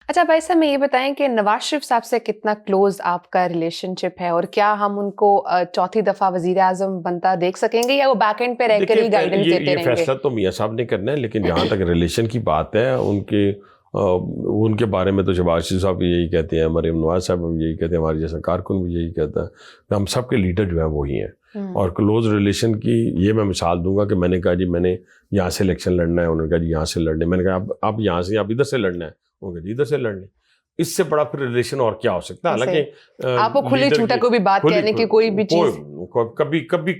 اچھا بھائی صاحب، میں یہ بتائیں کہ نواز شریف صاحب سے کتنا کلوز آپ کا ریلیشن شپ ہے، اور کیا ہم ان کو چوتھی دفعہ وزیر اعظم بنتا دیکھ سکیں گے، یا وہ بیک اینڈ پہ رہ کر ہی گائیڈنس دیتے رہیں گے؟ یہ فیصلہ تو میاں صاحب نے کرنا ہے، لیکن جہاں تک ریلیشن کی بات ہے ان کے بارے میں تو شہباز شریف صاحب بھی یہی کہتے ہیں، مریم نواز صاحب بھی یہی کہتے ہیں، ہمارے جیسا کارکن بھی یہی کہتا ہے، ہم سب کے لیڈر جو ہیں وہی ہیں۔ اور کلوز ریلیشن کی یہ میں مثال دوں گا کہ میں نے کہا جی میں نے یہاں سے الیکشن لڑنا ہے، انہوں نے کہا جی یہاں سے لڑنا ہے، میں نے کہا اب یہاں سے اب ادھر سے لڑنا ہے، انہوں نے کہا جی ادھر سے لڑنا ہے۔ اس سے بڑا پھر ریلیشن اور کیا ہو سکتا ہے؟ حالانکہ آپ کو کھلی چھوٹا کوئی بھی بات کہنے کی کوئی بھی چیز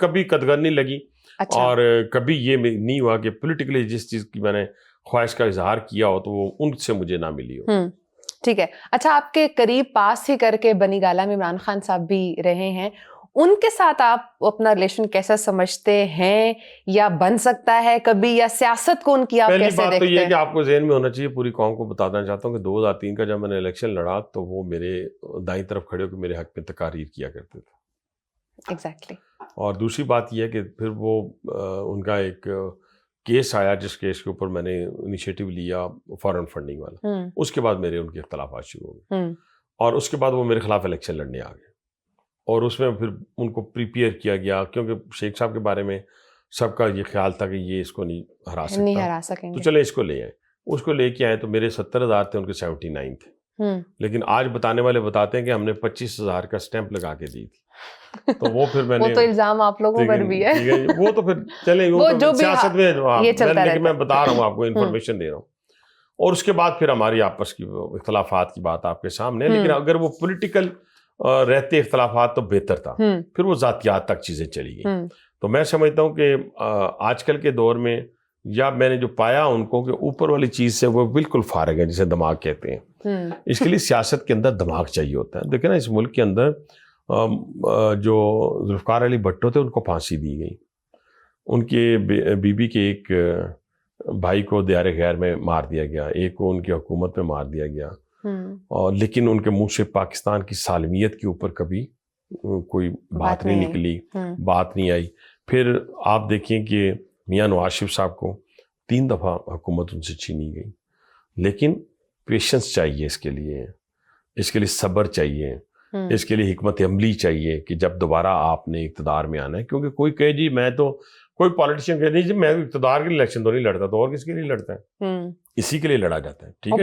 کبھی قدغن نہیں لگی، اچھا، اور کبھی یہ نہیں ہوا کہ پولیٹیکلی جس چیز کی میں نے خواہش کا اظہار کیا ہو تو وہ ان سے مجھے نہ ملی ہو۔ ٹھیک ہے۔ اچھا، آپ کے قریب پاس ہی کر کے بنی گالہ میں عمران خان صاحب بھی رہے ہیں، ان کے ساتھ آپ اپنا ریلیشن کیسا سمجھتے ہیں، یا بن سکتا ہے کبھی، یا سیاست کو ان کی آپ کیسے دیکھتے ہیں؟ پہلی بات تو یہ ہے کہ آپ کو ذہن میں ہونا چاہیے، پوری قوم کو بتانا چاہتا ہوں کہ 2003 کا جب میں نے الیکشن لڑا تو وہ میرے دائیں طرف کھڑے ہو کے میرے حق میں تقاریر کیا کرتے تھے۔ ایگزیکٹلی۔ اور دوسری بات یہ ہے کہ پھر وہ ان کا ایک کیس آیا، جس کیس کے اوپر میں نے انیشیٹو لیا فارن فنڈنگ والا، اس کے بعد میرے ان کے اختلافات شروع ہو گئے، اور اس کے بعد وہ میرے خلاف الیکشن لڑنے آ گئے، اور اس میں پھر ان کو پریپیئر کیا گیا، کیونکہ شیخ صاحب کے بارے میں سب کا یہ خیال تھا کہ یہ اس کو نہیں ہرا سکتا، تو چلے اس کو لے آئے۔ اس کو لے کے آئے تو میرے 70,000 تھے، ان کے 79 تھے، لیکن آج بتانے والے بتاتے ہیں کہ ہم نے 25,000 کا سٹیمپ لگا کے دی تھی، تو وہ پھر میں نے وہ تو الزام آپ لوگوں پر بھی ہے، وہ تو پھر چلیں، وہ تو سیاست میں لیکن میں بتا رہا ہوں آپ کو، انفارمیشن دے رہا ہوں۔ اور اس کے بعد پھر ہماری آپس کی اختلافات کی بات آپ کے سامنے ہے، لیکن اگر وہ پولیٹیکل رہتے اختلافات تو بہتر تھا، پھر وہ ذاتیات تک چیزیں چلی گئیں۔ تو میں سمجھتا ہوں کہ آج کل کے دور میں یا میں نے جو پایا ان کو کہ اوپر والی چیز سے وہ بالکل فارغ ہے، جسے دماغ کہتے ہیں۔ اس کے لیے سیاست کے اندر دماغ چاہیے ہوتا ہے۔ دیکھیں نا، اس ملک کے اندر جو ذوالفقار علی بھٹو تھے ان کو پھانسی دی گئی، ان کے بیوی کے ایک بھائی کو دیار غیر میں مار دیا گیا، ایک کو ان کی حکومت میں مار دیا گیا، اور لیکن ان کے منہ سے پاکستان کی سالمیت کے اوپر کبھی کوئی بات نہیں نکلی، بات نہیں آئی۔ پھر آپ دیکھیں کہ میاں نواز شریف صاحب کو 3 دفعہ حکومت ان سے چھینی گئی، لیکن پیشنس چاہیے، اس کے لیے صبر چاہیے، اس کے لیے حکمت عملی چاہیے کہ جب دوبارہ آپ نے اقتدار میں آنا ہے، کیونکہ کوئی کہے جی میں تو کوئی پالیٹیشین کہے نہیں جی میں اقتدار کے لیے الیکشن تو نہیں لڑتا، تو اور کس کے لیے لڑتا ہے؟ اسی کے لیے لڑا جاتا ہے، ٹھیک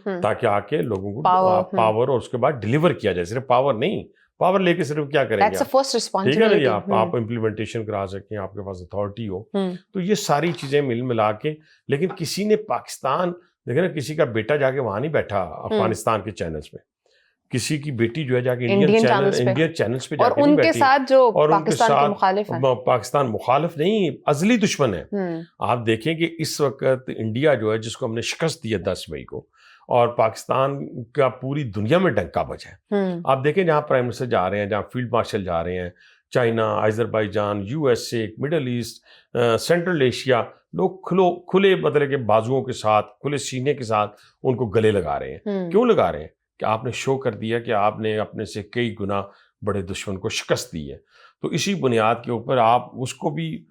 ہے، تاکہ آ کے لوگوں کو پاور اور اس کے بعد ڈیلیور کیا جائے۔ صرف پاور نہیں، پاور لے کے صرف کیا کریں گے، ٹھیک ہے نا، یا آپ امپلیمنٹیشن کرا سکیں، آپ کے پاس اتھارٹی ہو، تو یہ ساری چیزیں مل ملا کے۔ لیکن کسی نے پاکستان دیکھیں نا، کسی کا بیٹا جا کے وہاں نہیں بیٹھا افغانستان کے چینلز پہ، کسی کی بیٹی جو ہے جا کے انڈین چینلز پہ جا کے نہیں بیٹھی، اور ان کے ساتھ پاکستان مخالف نہیں، ازلی دشمن ہے۔ آپ دیکھیں کہ اس وقت انڈیا جو ہے، جس کو ہم نے شکست دی ہے 10 مئی کو، اور پاکستان کا پوری دنیا میں ڈنکا بجا ہے۔ آپ دیکھیں جہاں پرائم منسٹر جا رہے ہیں، جہاں فیلڈ مارشل جا رہے ہیں، China, Azerbaijan, USA، Middle East, Central Asia, لوگ کھلے مطلب کہ بازوؤں کے ساتھ، کھلے سینے کے ساتھ ان کو گلے لگا رہے ہیں۔ کیوں لگا رہے ہیں؟ کہ آپ نے شو کر دیا کہ آپ نے اپنے سے کئی گنا بڑے دشمن کو شکست دی ہے۔ تو اسی بنیاد کے اوپر آپ اس کو بھی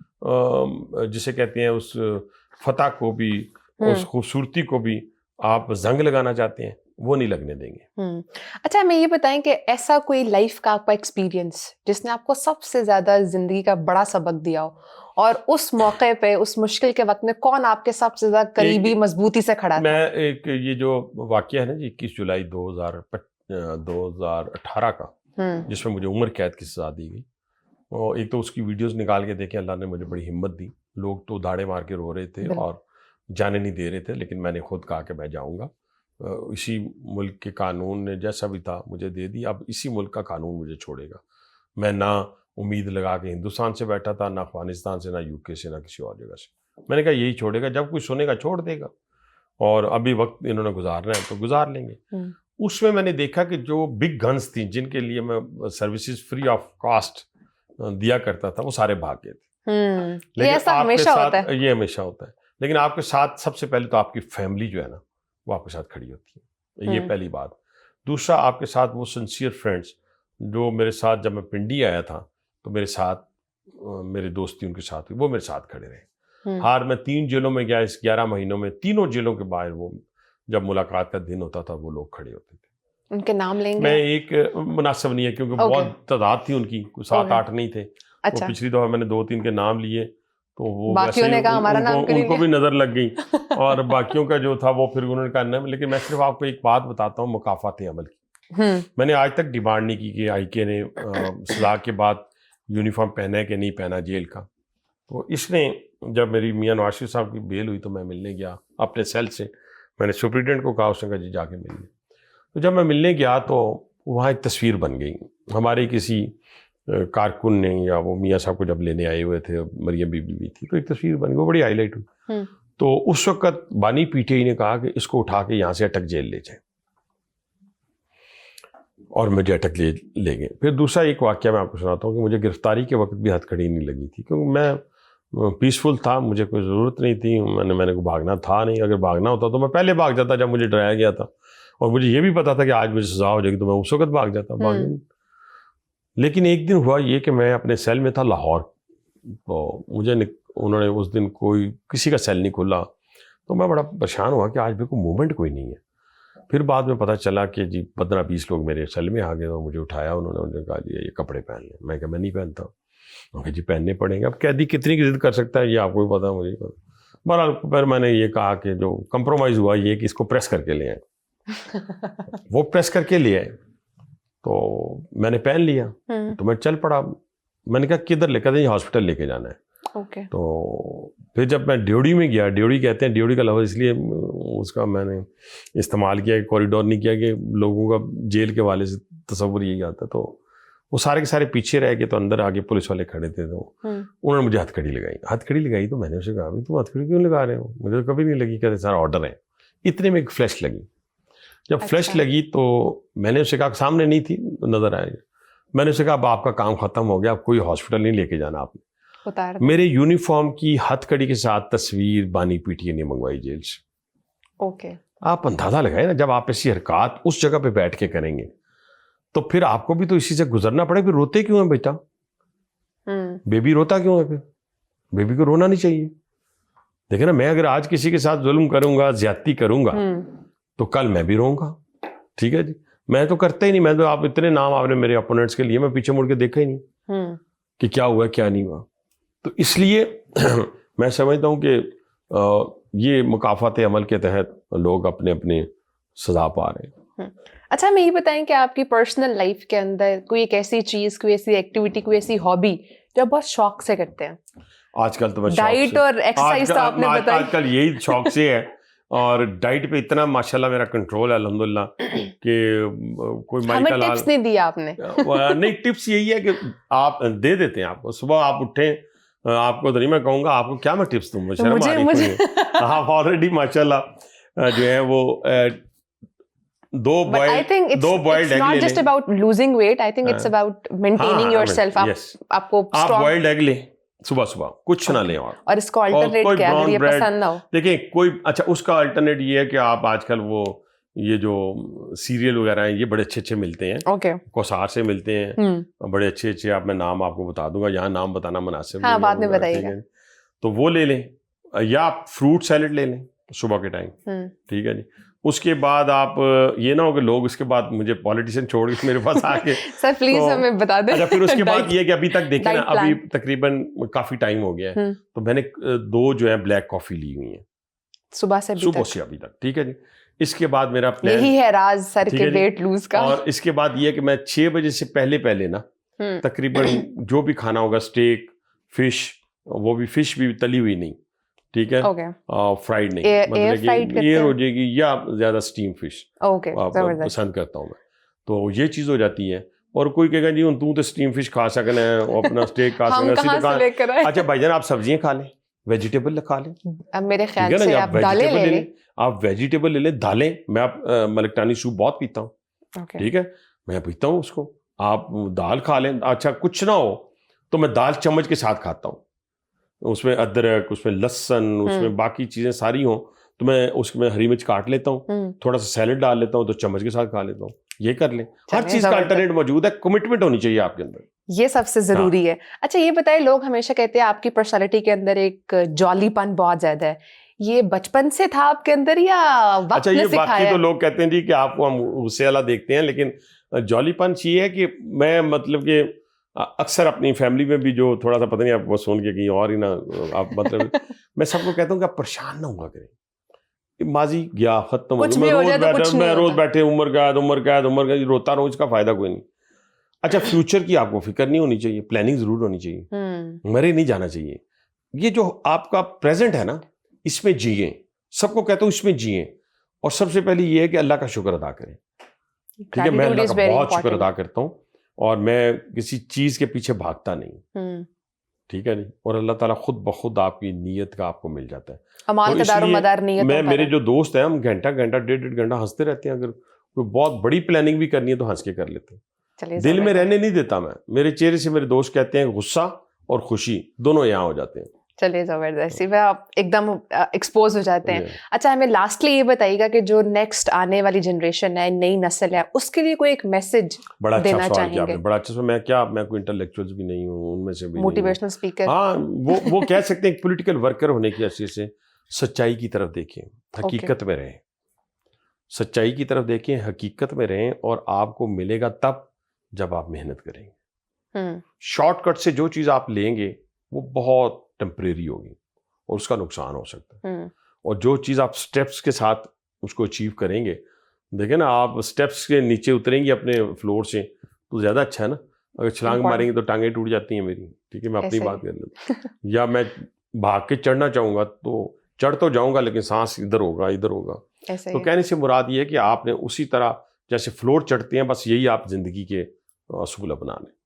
جسے کہتے ہیں اس فتح کو بھی، اس خوبصورتی کو بھی آپ زنگ لگانا چاہتے ہیں، وہ نہیں لگنے دیں گے۔ اچھا، ہمیں یہ بتائیں کہ ایسا کوئی لائف کا آپ کا ایکسپیرینس جس نے آپ کو سب سے زیادہ زندگی کا بڑا سبق دیا ہو، اور اس موقع پہ، اس مشکل کے وقت میں کون آپ کے سب سے زیادہ قریبی مضبوطی سے کھڑا تھا؟ میں ایک یہ جو واقعہ ہے نا جی 21 جولائی 2018 کا، جس میں مجھے عمر قید کی سزا دی گئی، اور ایک تو اس کی ویڈیوز نکال کے دیکھیں، اللہ نے مجھے بڑی ہمت دی۔ لوگ تو داڑے مار کے رو رہے تھے اور جانے نہیں دے رہے تھے، لیکن میں نے خود کہا کہ میں جاؤں گا۔ اسی ملک کے قانون نے جیسا بھی تھا مجھے دے دی، اب اسی ملک کا قانون مجھے چھوڑے گا۔ میں نہ امید لگا کے ہندوستان سے بیٹھا تھا، نہ افغانستان سے، نہ UK سے، نہ کسی اور جگہ سے۔ میں نے کہا یہی چھوڑے گا، جب کوئی سنے گا چھوڑ دے گا، اور ابھی وقت انہوں نے گزارنا ہے تو گزار لیں گے۔ اس میں نے دیکھا کہ جو بگ گنز تھیں، جن کے لیے میں سروسز فری آف کاسٹ دیا کرتا تھا، وہ سارے بھاگ گئے تھے۔ یہ ہمیشہ ہوتا ہے، یہ ہمیشہ ہوتا ہے، لیکن آپ کے ساتھ سب سے پہلے تو آپ کی فیملی جو ہے نا، وہ آپ کے ساتھ کھڑی ہوتی ہے، یہ پہلی بات۔ دوسرا، آپ کے ساتھ وہ سنسیئر فرینڈز جو میرے ساتھ، جب میں پنڈی آیا تھا تو میرے ساتھ میرے دوستی ان کے ساتھ ہوئی، وہ میرے ساتھ کھڑے رہے۔ میں 3 جیلوں میں گیا اس 11 مہینوں میں، تینوں جیلوں کے باہر وہ جب ملاقات کا دن ہوتا تھا وہ لوگ کھڑے ہوتے تھے. ان کے نام لیں گے؟ میں ایک مناسب نہیں ہے کیونکہ بہت تعداد تھی ان کی, 7-8 نہیں تھے. اچھا. پچھلی دفعہ میں نے 2-3 کے نام لیے تو وہ باقیوں نے کہا ہمارا نام ان کو بھی نظر لگ گئی اور باقیوں کا جو تھا وہ پھر انہوں نے کہا. لیکن میں صرف آپ کو ایک بات بتاتا ہوں مکافات عمل کی. میں نے آج تک ڈیمانڈ نہیں کی کہ آئی کے نے سزا کے بعد یونیفارم پہنا ہے کہ نہیں پہنا جیل کا. تو اس نے جب میری میاں نواز شریف صاحب کی بیل ہوئی تو میں ملنے گیا اپنے سیل سے. میں نے سپرنٹینڈنٹ کو کہا, اس نے کہا جی جا کے مل لیں. تو جب میں ملنے گیا تو وہاں ایک تصویر بن گئی ہمارے کسی کارکن نے, یا وہ میاں صاحب کو جب لینے آئے ہوئے تھے, مریم بی بی بھی تھی, تو ایک تصویر بن گئی, وہ بڑی ہائی لائٹ ہوئی. تو اس وقت بانی پی ٹی آئی نے کہا کہ اس کو اٹھا کے یہاں سے اٹک جیل لے جائیں, اور مجھے اٹک لے گئے. پھر دوسرا ایک واقعہ میں آپ کو سناتا ہوں کہ مجھے گرفتاری کے وقت بھی ہتھ کھڑی نہیں لگی تھی, کیونکہ میں پیسفل تھا, مجھے کوئی ضرورت نہیں تھی, میں نے کو بھاگنا تھا نہیں. اگر بھاگنا ہوتا تو میں پہلے بھاگ جاتا جب مجھے ڈرایا گیا تھا, اور مجھے یہ بھی پتا تھا کہ آج مجھے سزا ہو جائے گی تو میں اس وقت بھاگ جاتا. لیکن ایک دن ہوا یہ کہ میں اپنے سیل میں تھا لاہور, تو مجھے انہوں نے اس دن کسی کا سیل نہیں کھلا, تو میں بڑا پریشان ہوا کہ آج بھی کوئی موومنٹ کوئی نہیں ہے. پھر بعد میں پتہ چلا کہ جی 15-20 لوگ میرے سیل میں آ گئے, تو مجھے اٹھایا انہوں نے کہا جی یہ کپڑے پہن لیں. میں کہا میں نہیں پہنتا. کہ جی پہننے پڑیں گے. اب قیدی کتنی کی ضد کر سکتا ہے یہ آپ کو بھی پتا, مجھے پتا. بہرحال پھر میں نے یہ کہا کہ جو کمپرومائز ہوا یہ کہ اس کو پریس کر کے لے آئے. وہ پریس کر کے لے آئے تو میں نے پہن لیا, تو میں چل پڑا. میں نے کہا کدھر لے کے ہاسپٹل لے کے جانا ہے. تو پھر جب میں ڈیوڑی میں گیا, ڈیوڑی کہتے ہیں, ڈیوڑی کا لفظ اس لیے اس کا میں نے استعمال کیا کہ کوریڈور نہیں کیا کہ لوگوں کا جیل کے والے سے تصور یہی آتا. تو وہ سارے کے سارے پیچھے رہ گئے, تو اندر آگے پولیس والے کھڑے تھے, تو انہوں نے مجھے ہتھ کڑی لگائی. تو میں نے اسے کہا تم ہتھ کڑی کیوں لگا رہے ہو؟ مجھے کبھی نہیں لگی, کہتے سارا آرڈر ہے. اتنے میں ایک فلیش لگی. جب فلیش لگی تو میں نے اسے کہا, سامنے نہیں تھی نظر آئے, میں نے اسے کہا اب آپ کا کام ختم ہو گیا, اب کوئی ہاسپٹل نہیں لے کے جانا آپ نے. میرے یونیفارم کی ہتھ کڑی کے ساتھ تصویر بانی پی ٹی آئی نے منگوائی جیل سے. آپ اندازہ لگائے نا, جب آپ ایسی حرکات اس جگہ پہ بیٹھ کے کریں گے تو پھر آپ کو بھی تو اسی سے گزرنا پڑے. پھر روتے کیوں ہیں بیٹا؟ بیبی روتا کیوں ہے؟ پھر بیبی کو رونا نہیں چاہیے. دیکھیں نا, میں اگر آج کسی کے ساتھ ظلم کروں گا, زیادتی کروں گا, تو کل میں بھی روں گا. ٹھیک ہے جی, میں تو کرتا ہی نہیں. میں تو آپ اتنے نام آپ نے میرے اپوننٹس کے لیے, میں پیچھے مڑ کے دیکھا ہی نہیں کہ کیا ہوا کیا نہیں ہوا. تو اس لیے میں سمجھتا ہوں کہ یہ مکافات عمل کے تحت لوگ اپنے اپنے سزا پا رہے ہیں. اچھا ہمیں یہ بتائیں کہ آپ کی پرسنل لائف کے اندر کوئی ایک ایسی چیز, کوئی ایسی ایکٹیویٹی, کوئی ایسی ہابی جو بہت شوق سے کرتے ہیں؟ آج کل تو ڈائٹ اور ایکسرسائز تو آپ نے بتائی. آج کل یہی شوق سے ہے, اور ڈائٹ پہ اتنا ماشاءاللہ میرا کنٹرول ہے الحمدللہ کہ کوئی ہمیں ٹپس نہیں دیا آپ نے. نہیں, ٹپس یہی ہے کہ آپ دے دیتے ہیں. آپ کو صبح آپ اٹھیں, آپ کو نہیں میں کہوں گا آپ کو کیا میں ٹپس دوں, مجھے آپ آلریڈی ماشاءاللہ جو ہے وہ 2 boiled egg لے لیں صبح, کچھ نہ لیں. اور اس کو الٹرنیٹ کیا اگر یہ پسند نہ ہو؟ دیکھیں کوئی اچھا, اس کا الٹرنیٹ یہ ہے کہ آپ آج کل وہ یہ جو سیریل وغیرہ ہیں یہ بڑے اچھے ملتے ہیں, کوثار سے ملتے ہیں, بڑے اچھے. آپ میں نام آپ کو بتا دوں گا, یہاں نام بتانا مناسب نہیں, بعد میں بتائیے گا. تو وہ لے لیں, یا آپ فروٹ سیلڈ لے لیں صبح کے ٹائم. ٹھیک ہے جی. اس کے بعد آپ یہ نہ ہو کہ لوگ اس کے بعد مجھے پولیٹیشین چھوڑ کے میرے پاس آ کے سر پلیز ہمیں بتا دیں. اچھا, پھر اس کے بعد یہ کہ ابھی تک دیکھیں نا, ابھی تقریباً کافی ٹائم ہو گیا ہے, تو میں نے 2 جو ہے بلیک کافی لی ہوئی ہیں صبح سے ابھی تک. ٹھیک ہے جی. اس کے بعد میرا پلان یہی ہے راز سر کے ویٹ لوز کا. اور اس کے بعد یہ کہ میں 6 بجے سے پہلے نا تقریباً جو بھی کھانا ہوگا, اسٹیک, فش, وہ بھی فش بھی تلی ہوئی نہیں, ٹھیک ہے, فرائیڈ نہیں, مطلب کہ ایئر ہو جائے گی, یا زیادہ اسٹیم فش پسند کرتا ہوں میں. تو یہ چیز ہو جاتی ہے. اور کوئی کہے گا جی تو اسٹیم فش کھا سکنا ہے, اپنا اسٹیک کھا سکنا ہے. اچھا بھائی جان, آپ سبزیاں کھا لیں, ویجیٹیبل کھا لیں. اب میرے خیال سے آپ دالیں لے لیں, آپ ویجیٹیبل لے لیں, دالیں. میں ملکٹانی سوپ بہت پیتا ہوں. ٹھیک ہے, میں پیتا ہوں اس کو. آپ دال کھا لیں. اچھا کچھ نہ ہو تو میں دال چمچ کے ساتھ کھاتا ہوں, اس میں ادرک, اس میں لہسن, اس میں باقی چیزیں ساری ہوں, تو میں اس میں ہری مرچ کاٹ لیتا ہوں, تھوڑا سا سیلڈ ڈال لیتا ہوں, تو چمچ کے ساتھ کھا لیتا ہوں. یہ کر لیں, ہر چیز کا الٹرنیٹ موجود ہے. کمٹمنٹ ہونی چاہیے آپ کے اندر, یہ سب سے ضروری ہے. اچھا یہ بتائیں, لوگ ہمیشہ کہتے ہیں آپ کی پرسنالٹی کے اندر ایک جالی پن بہت زیادہ ہے, یہ بچپن سے تھا آپ کے اندر یا وقت نے سکھایا؟ باقی تو لوگ کہتے ہیں جی کہ آپ کو ہم غصے والا دیکھتے ہیں، لیکن جولی پنچ یہ ہے کہ میں مطلب کہ اکثر اپنی فیملی میں بھی جو تھوڑا سا پتہ نہیں آپ کو سن کے کہیں اور ہی نہ آپ مطلب میں سب کو کہتا ہوں کہ آپ پریشان نہ ہوا کریں، ماضی گیا ختم ہو گیا، میں روز بیٹھے عمر قید روتا رہوں، اس کا فائدہ کوئی نہیں۔ اچھا فیوچر کی آپ کو فکر نہیں ہونی چاہیے، پلاننگ ضرور ہونی چاہیے، مرے نہیں جانا چاہیے۔ یہ جو آپ کا پریزنٹ ہے نا، اس میں جیئیں، سب کو کہتا ہوں اس میں جیئیں، اور سب سے پہلے یہ ہے کہ اللہ کا شکر ادا کریں، ٹھیک ہے؟ میں اللہ کا بہت شکر ادا کرتا ہوں، اور میں کسی چیز کے پیچھے بھاگتا نہیں، ٹھیک ہے نہیں، اور اللہ تعالیٰ خود بخود آپ کی نیت کا آپ کو مل جاتا ہے۔ میں میرے جو دوست ہیں، ہم گھنٹہ ڈیڑھ گھنٹہ ہنستے رہتے ہیں، اگر کوئی بہت بڑی پلاننگ بھی کرنی ہے تو ہنس کے کر لیتے ہیں، دل میں رہنے نہیں دیتا میں، میرے چہرے سے میرے دوست کہتے ہیں غصہ اور خوشی دونوں یہاں ہو جاتے ہیں۔ چلیے زبردستی، میں آپ ایک دم ایکسپوز ہو جاتے ہیں۔ اچھا ہمیں لاسٹلی یہ بتائیے گا کہ جو نیکسٹ آنے والی جنریشن ہے، نئی نسل ہے، اس کے لیے کوئی ایک میسج دینا چاہیں گے؟ بڑا اچھا، میں کوئی انٹلیکچوئل بھی نہیں ہوں، ان میں سے بھی موٹیویشنل اسپیکر، ہاں وہ کہہ سکتے ہیں پولیٹیکل ورکر ہونے کی حیثیت سے سچائی کی طرف دیکھیں، حقیقت میں رہیں، سچائی کی طرف دیکھیں، حقیقت میں رہیں، اور آپ کو ملے گا تب جب آپ محنت کریں گے۔ شارٹ کٹ سے جو چیز آپ لیں گے وہ بہت ٹیمپریری ہوگی اور اس کا نقصان ہو سکتا ہے، اور جو چیز آپ سٹیپس کے ساتھ اس کو اچیو کریں گے، دیکھیں نا آپ سٹیپس کے نیچے اتریں گے اپنے فلور سے تو زیادہ اچھا ہے نا، اگر چھلانگ ماریں گے تو ٹانگیں ٹوٹ جاتی ہیں میری، ٹھیک ہے؟ میں اپنی بات کر لیتا ہوں، یا میں بھاگ کے چڑھنا چاہوں گا تو چڑھ تو جاؤں گا لیکن سانس ادھر ہوگا۔ تو کہنے سے مراد یہ ہے کہ آپ نے اسی طرح جیسے فلور چڑھتے ہیں، بس یہی آپ زندگی کے اصول اپنا لیں۔